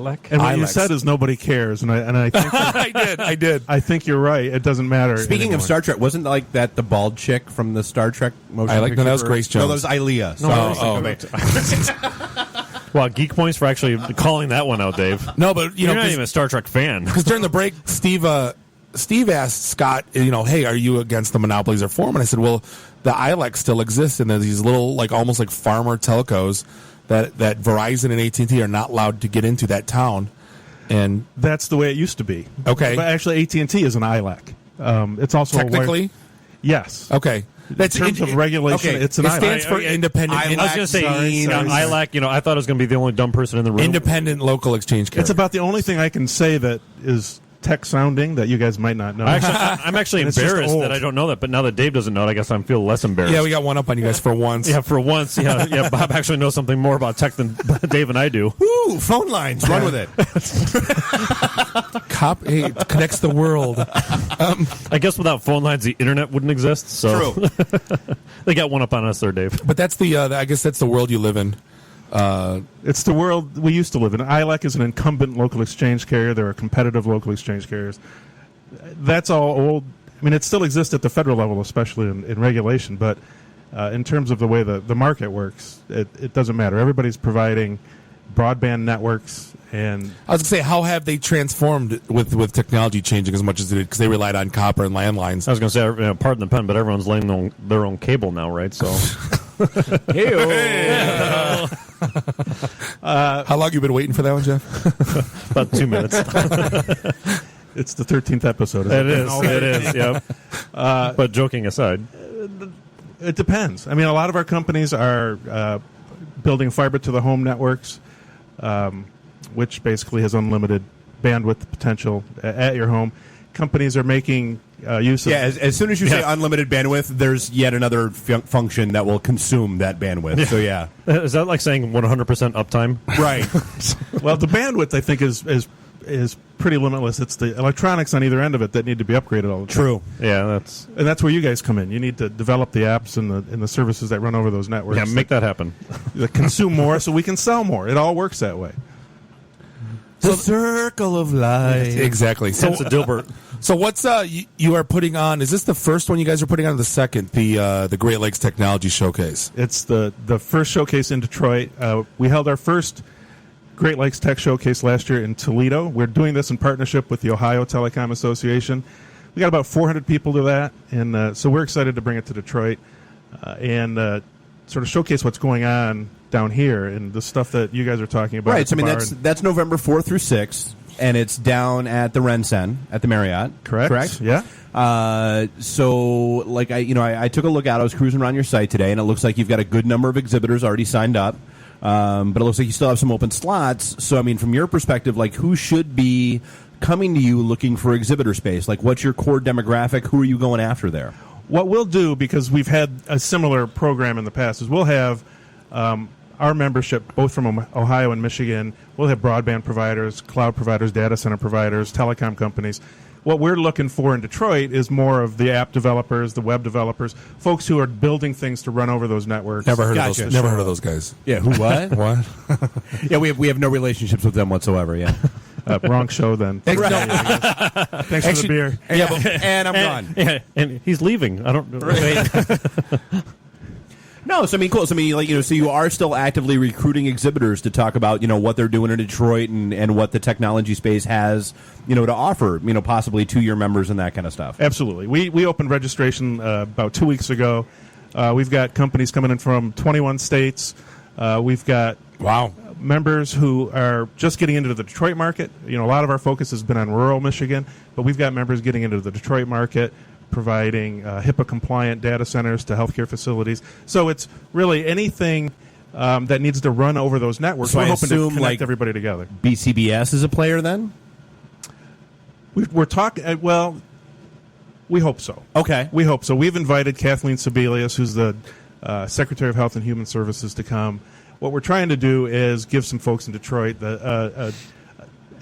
ILEC? And what you ILECs. said is nobody cares, and I think I did. I think you're right. It doesn't matter. Speaking anymore. of Star Trek, wasn't like that the bald chick from the Star Trek motion No, picture? that was Grace Jones. No, that was Ilea. Well, geek points for actually calling that one out, Dave. No, but You're not even a Star Trek fan. because during the break, Steve asked Scott, hey, are you against the monopolies or for them? And I said, well, the ILEC still exists, and there's these little, like almost like farmer telcos that Verizon and AT&T are not allowed to get into that town. And That's the way it used to be. Okay. But actually, AT&T is an ILEC. It's also technically, yes. okay. That's in terms of regulation, it's an it ILEC. stands for independent. I was going to say, Sorry. ILAC, I thought I was going to be the only dumb person in the room. Independent local exchange carrier. It's about the only thing I can say that is tech sounding that you guys might not know. I'm actually And it's just embarrassed old. that I don't know that, but now that Dave doesn't know it, I guess I feel less embarrassed. Yeah, we got one up on you guys for once. Yeah, for once, yeah, Bob actually knows something more about tech than Dave and I do. Ooh, phone lines. Run with it. It connects the world. I guess without phone lines, the internet wouldn't exist. So True. they got one up on us there, Dave. But that's I guess that's the world you live in. It's the world we used to live in. ILEC is an incumbent local exchange carrier. There are competitive local exchange carriers. That's all old. I mean, it still exists at the federal level, especially in regulation. But in terms of the way the market works, it doesn't matter. Everybody's providing broadband networks. And I was going to say, how have they transformed with technology changing as much as it did? Because they relied on copper and landlines. I was going to say, pardon the pun, but everyone's laying their own cable now, right? So, How long you been waiting for that one, Jeff? about 2 minutes. it's the 13th episode. It is, yeah. But joking aside, It depends. I mean, a lot of our companies are building fiber to the home networks, which basically has unlimited bandwidth potential at your home. Companies are making use of... Yeah, as soon as you say unlimited bandwidth, there's yet another function that will consume that bandwidth. So, yeah. is that like saying 100% uptime? Right. Well, the bandwidth, I think, is pretty limitless. It's the electronics on either end of it that need to be upgraded all the time. True. Yeah, And that's where you guys come in. You need to develop the apps and the services that run over those networks. yeah. Make that happen. that consume more so we can sell more. It all works that way. The circle of life. Exactly. Sense of Dilbert. So what's you are putting on? Is this the first one you guys are putting on, or the second? The Great Lakes Technology Showcase. It's the first showcase in Detroit. We held our first Great Lakes Tech Showcase last year in Toledo. We're doing this in partnership with the Ohio Telecom Association. We got about 400 people to that, and so we're excited to bring it to Detroit and sort of showcase what's going on down here and the stuff that you guys are talking about. Right. So, I mean, that's November 4th through 6th, and it's down at the RenCen at the Marriott. Correct? Yeah. So, like, I took a look out. I was cruising around your site today, and it looks like you've got a good number of exhibitors already signed up. But it looks like you still have some open slots. So, I mean, from your perspective, like, who should be coming to you looking for exhibitor space? Like, what's your core demographic? Who are you going after there? What we'll do, because we've had a similar program in the past, is we'll have our membership, both from Ohio and Michigan. We'll have broadband providers, cloud providers, data center providers, telecom companies. What we're looking for in Detroit is more of the app developers, the web developers, folks who are building things to run over those networks. Never heard Gotcha. of those. Never heard of those guys. Yeah, who what? What? Yeah, we have no relationships with them whatsoever, yeah. Wrong show then. Thanks, no. Thanks for the beer. Yeah, and I'm gone. Yeah, and he's leaving. I don't. No, so I mean, cool. So I mean, like, so you are still actively recruiting exhibitors to talk about, what they're doing in Detroit and what the technology space has, to offer, possibly to your members and that kind of stuff. Absolutely. We opened registration about 2 weeks ago. We've got companies coming in from 21 states. We've got members who are just getting into the Detroit market. A lot of our focus has been on rural Michigan, but we've got members getting into the Detroit market, providing HIPAA-compliant data centers to healthcare facilities. So it's really anything that needs to run over those networks. So we're I hoping to assume, connect like, everybody together. BCBS is a player then? We're talking, well, we hope so. Okay. We hope so. We've invited Kathleen Sebelius, who's the Secretary of Health and Human Services, to come. What we're trying to do is give some folks in Detroit a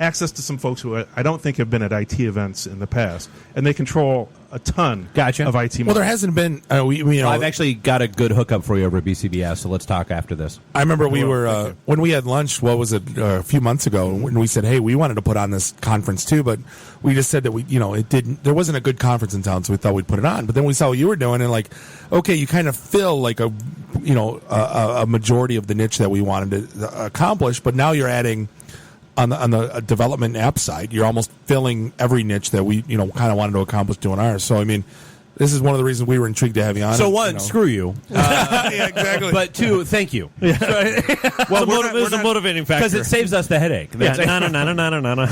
access to some folks who I don't think have been at IT events in the past, and they control a ton Gotcha. of IT. Well, there hasn't been. I've actually got a good hookup for you over at BCBS, so let's talk after this. I remember we Well, were thank you. when we had lunch. What was it? A few months ago, when we said, "Hey, we wanted to put on this conference too," but we just said that it didn't. There wasn't a good conference in town, so we thought we'd put it on. But then we saw what you were doing, and like, okay, you kind of fill like a majority of the niche that we wanted to accomplish. But now you're adding. On the development app side, you're almost filling every niche that we kind of wanted to accomplish doing ours. So I mean, this is one of the reasons we were intrigued to have you on. So one, screw you. Yeah, exactly. But two, thank you. Well, it's a motivating factor. Because it saves us the headache. Yeah, no.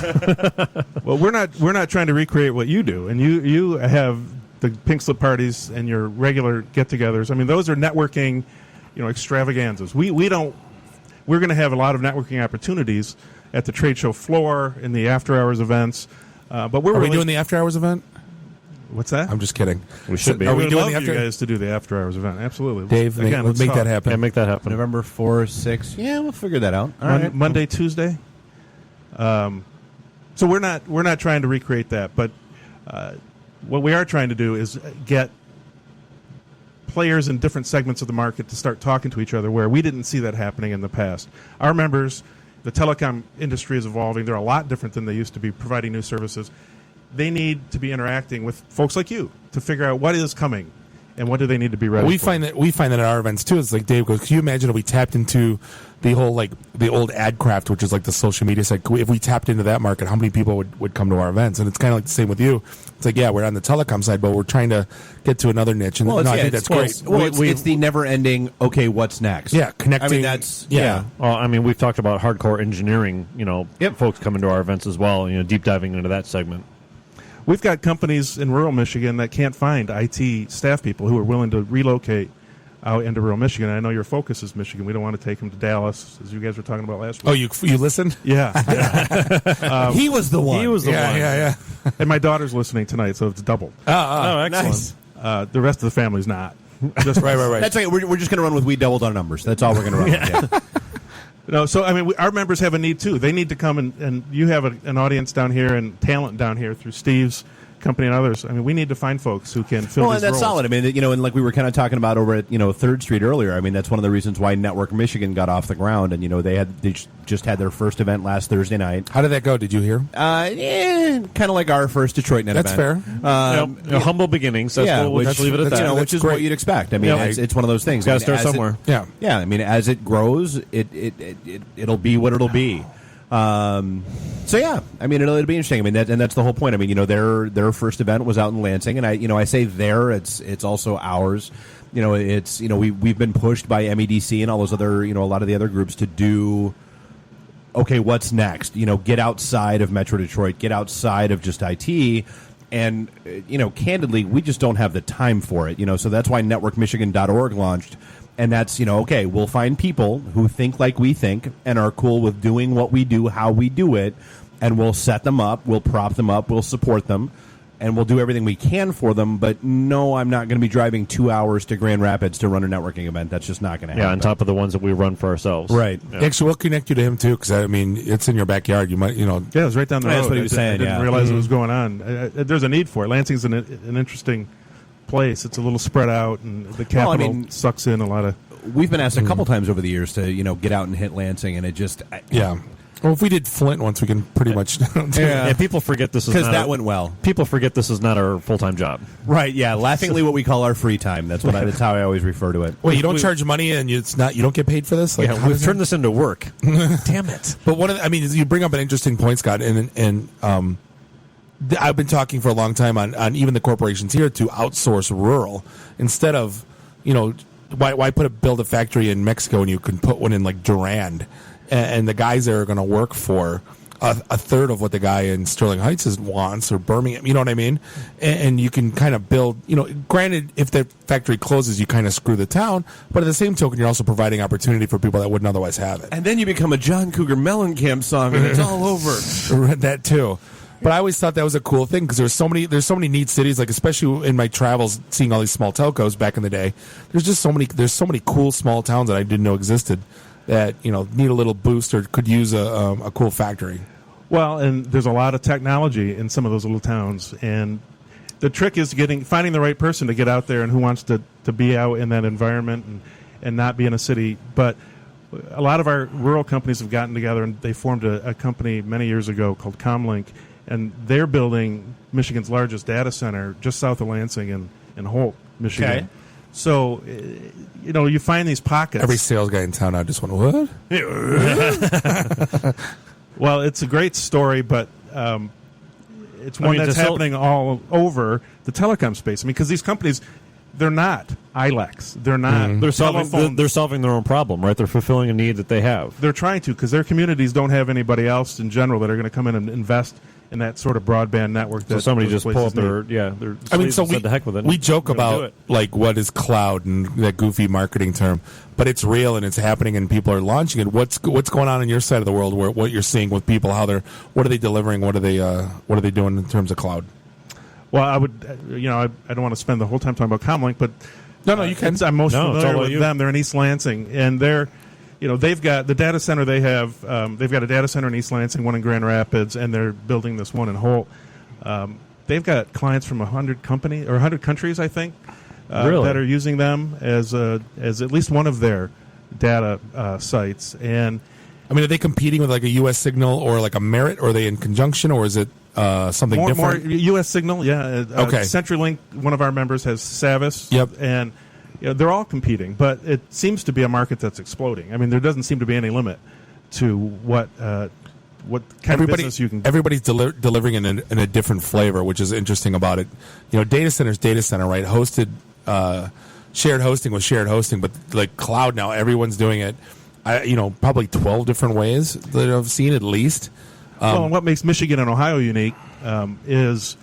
Well, we're not trying to recreate what you do, and you have the pink slip parties and your regular get-togethers. I mean, those are networking, extravaganzas. We're going to have a lot of networking opportunities at the trade show floor, in the after-hours events. But Are we doing the after hours event? What's that? I'm just kidding. We should be. Are we we would doing love the after? you guys to do the after-hours event. Absolutely. Dave, Again, let's it's make that tough. happen. Yeah, make that happen. November 4, 6. Yeah, we'll figure that out. All right. Monday, Tuesday. So we're not trying to recreate that, but what we are trying to do is get players in different segments of the market to start talking to each other, where we didn't see that happening in the past. Our members, the telecom industry is evolving. They're a lot different than they used to be, providing new services. They need to be interacting with folks like you to figure out what is coming and what do they need to be ready We for. find that at our events too. It's like Dave goes, can you imagine if we tapped into the whole the old ad craft, which is like the social media side? If we tapped into that market, how many people would come to our events? And it's kind of like the same with you. It's like, yeah, we're on the telecom side, but we're trying to get to another niche. And I think that's great. Well, it's the never-ending, okay, what's next? Yeah, connecting. I mean, that's, yeah. Well, I mean, we've talked about hardcore engineering, Yep. folks coming to our events as well, deep diving into that segment. We've got companies in rural Michigan that can't find IT staff people who are willing to relocate out into rural Michigan. I know your focus is Michigan. We don't want to take them to Dallas, as you guys were talking about last week. Oh, you listened? Yeah. he was the one. He was the one. Yeah. And my daughter's listening tonight, so it's doubled. Oh, excellent. Nice. The rest of the family's not. Just Right. That's okay. We're just going to run with we doubled our numbers. That's all we're going to run with. Yeah. No, so I mean, our members have a need too. They need to come and you have an audience down here and talent down here through Steve's company and others. I mean, we need to find folks who can fill Well, these and that's roles. solid. I mean, and like we were kind of talking about over at 3rd Street earlier. I mean, that's one of the reasons why Network Michigan got off the ground. And they just had their first event last Thursday night. How did that go? Did you hear? Kind of like our first Detroit Net That's event. fair. Humble beginnings. We'll just leave it at that's- that. Which is great. what you'd expect. I mean, Yeah. it's one of those things. Got to I mean, start as it- somewhere. Yeah. Yeah, I mean, as it grows, it'll be what it'll be. So yeah, I mean, it'll be interesting. I mean, that's the whole point. I mean, their first event was out in Lansing, and I say it's also ours. We've been pushed by MEDC and all those other a lot of the other groups to do. Okay, what's next? Get outside of Metro Detroit, get outside of just IT. And, candidly, we just don't have the time for it. So that's why NetworkMichigan.org launched. And that's, okay, we'll find people who think like we think and are cool with doing what we do, how we do it. And we'll set them up, we'll prop them up, we'll support them. And we'll do everything we can for them. But no, I'm not going to be driving 2 hours to Grand Rapids to run a networking event. That's just not going to happen. Yeah, on top of the ones that we run for ourselves. Right. Yeah. Actually, we'll connect you to him too, because I mean, it's in your backyard. You might, Yeah, it was right down the road. That's what he was saying, I didn't yeah. realize it was going on. There's a need for it. Lansing's an interesting place. It's a little spread out, and the capital sucks in a lot of... We've been asked a couple times over the years to, get out and hit Lansing, and it just... Yeah. Well, if we did Flint once, we can pretty much. And people forget this is Because not that went well. People forget this is not our full-time job. Right, yeah. Laughingly, what we call our free time. That's how I always refer to it. Wait, you don't charge money, and you don't get paid for this? Like, Yeah, how we've does turned that- this into work. Damn it. But you bring up an interesting point, Scott, and I've been talking for a long time on even the corporations here to outsource rural instead of, why build a factory in Mexico when you can put one in like Durand, and the guys there are going to work for a third of what the guy in Sterling Heights wants, or Birmingham. You know what I mean? And you can kind of build. Granted, if the factory closes, you kind of screw the town. But at the same token, you're also providing opportunity for people that wouldn't otherwise have it. And then you become a John Cougar Mellencamp song, and it's all over. That too. But I always thought that was a cool thing because there's so many neat cities, like especially in my travels, seeing all these small telcos back in the day. There's so many cool small towns that I didn't know existed that need a little boost or could use a cool factory. Well, and there's a lot of technology in some of those little towns, and the trick is finding the right person to get out there and who wants to be out in that environment and not be in a city. But a lot of our rural companies have gotten together and they formed a company many years ago called Comlink, and they're building Michigan's largest data center just south of Lansing in Holt, Michigan. Okay. So, you find these pockets. Every sales guy in town now just went, what? Well, it's a great story, but it's one that's happening all over the telecom space. I mean, because these companies, they're not ILECs. They're not. They're solving their own problem, right? They're fulfilling a need that they have. They're trying to, because their communities don't have anybody else in general that are going to come in and invest in that sort of broadband network. So somebody just pull up their sleeves and said the heck with it. We joke about like what is cloud and that goofy marketing term, but it's real and it's happening and people are launching it. What's going on your side of the world? What you're seeing with people? What are they delivering? What are they doing in terms of cloud? Well, I would, I don't want to spend the whole time talking about Comlink, but no, you can. I'm most familiar with them. They're in East Lansing, and they've got the data center they have. They've got a data center in East Lansing, one in Grand Rapids, and they're building this one in Holt. They've got clients from 100 countries, I think, that are using them as at least one of their data sites. And I mean, are they competing with like a U.S. Signal or like a Merit, or are they in conjunction, or is it something different? More U.S. Signal, yeah. Okay. CenturyLink, one of our members, has Savis. Yep. And they're all competing, but it seems to be a market that's exploding. I mean, there doesn't seem to be any limit to what kind of business you can. Everybody's delivering in a different flavor, which is interesting about it. Data center's data center, right? Hosted, shared hosting was shared hosting, but like cloud now, everyone's doing it. Probably 12 different ways that I've seen at least. Well, and what makes Michigan and Ohio unique is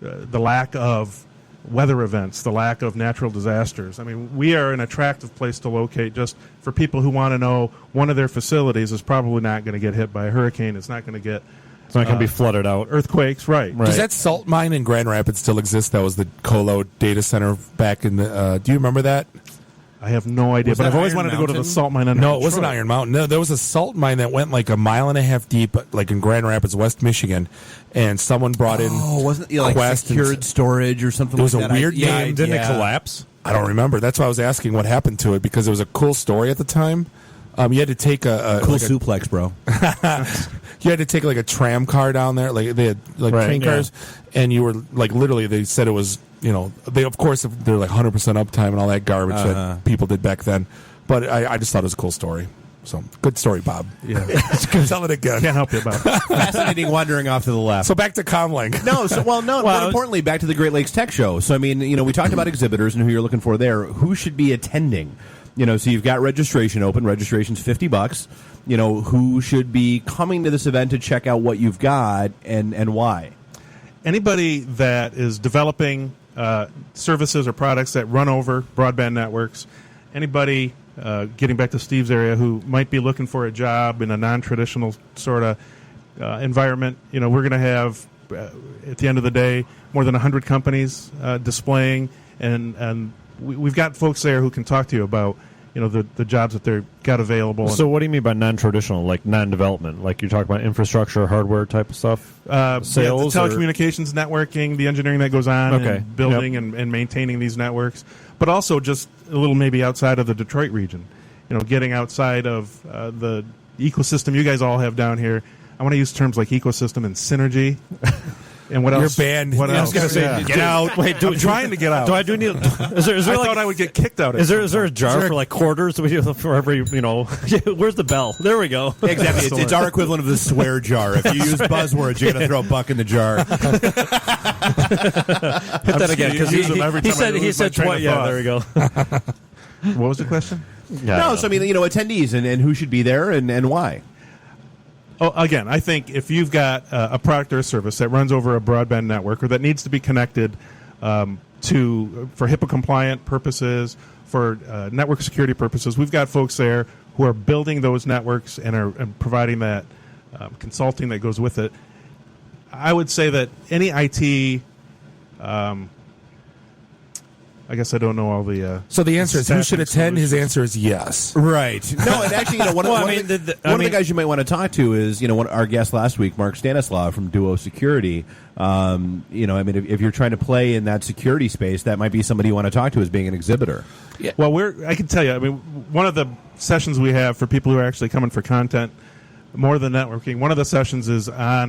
the lack of weather events, the lack of natural disasters. I mean, we are an attractive place to locate just for people who want to know one of their facilities is probably not going to get hit by a hurricane. It's not going to get... It's not going to be flooded out. Earthquakes, right. Does that salt mine in Grand Rapids still exist? That was the Colo data center back in the... do you remember that? I have no idea, but I've always wanted to go to the salt mine. No, it wasn't Iron Mountain. No, there was a salt mine that went like a mile and a half deep, like in Grand Rapids, West Michigan, and someone brought in. Oh, wasn't it like secured storage or something? There was like a that? weird name. Didn't it collapse? I don't remember. That's why I was asking what happened to it, because it was a cool story at the time. You had to take a cool suplex, bro. You had to take like a tram car down there, like they had like train cars, and you were like literally. They said it was they of course they're like 100% uptime and all that garbage that people did back then. But I just thought it was a cool story. So good story, Bob. Yeah, tell it again. Can't help you about it. Fascinating wandering off to the left. So back to Comlink. More importantly, back to the Great Lakes Tech Show. So I mean, we talked about exhibitors and who you're looking for there. Who should be attending? So you've got registration open. Registration's $50. Who should be coming to this event to check out what you've got and why? Anybody that is developing services or products that run over broadband networks. Anybody, getting back to Steve's area, who might be looking for a job in a non-traditional sort of environment. We're going to have, at the end of the day, more than 100 companies displaying, and we've got folks there who can talk to you about the jobs that they've got available. So what do you mean by non-traditional, like non-development? Like you're talking about infrastructure, hardware type of stuff? Sales? The telecommunications, networking, the engineering that goes on, and building and maintaining these networks. But also just a little maybe outside of the Detroit region. Getting outside of the ecosystem you guys all have down here. I want to use terms like ecosystem and synergy. And what else? You're banned. What else? I was going to say, get out. Wait, I'm trying to get out. Do I do need? Is there I thought I would get kicked out. Is there a jar for like quarters? For every where's the bell? There we go. Exactly. It's our equivalent of the swear jar. If you use buzzwords, you're going to throw a buck in the jar. Hit that again because he said twice. Yeah, there we go. What was the question? Yeah, so I mean, attendees and who should be there and why. Oh, again, I think if you've got a product or a service that runs over a broadband network or that needs to be connected for HIPAA compliant purposes, for network security purposes, we've got folks there who are building those networks and are providing that consulting that goes with it. I would say that any IT I guess I don't know all the. So the answer is who should staffing attend? His solutions. answer is yes. Right. No, and actually, one Well, of the guys you might want to talk to is, our guest last week, Mark Stanislav from Duo Security. If you're trying to play in that security space, that might be somebody you want to talk to as being an exhibitor. Well, I can tell you. I mean, one of the sessions we have for people who are actually coming for content, more than networking, one of the sessions is on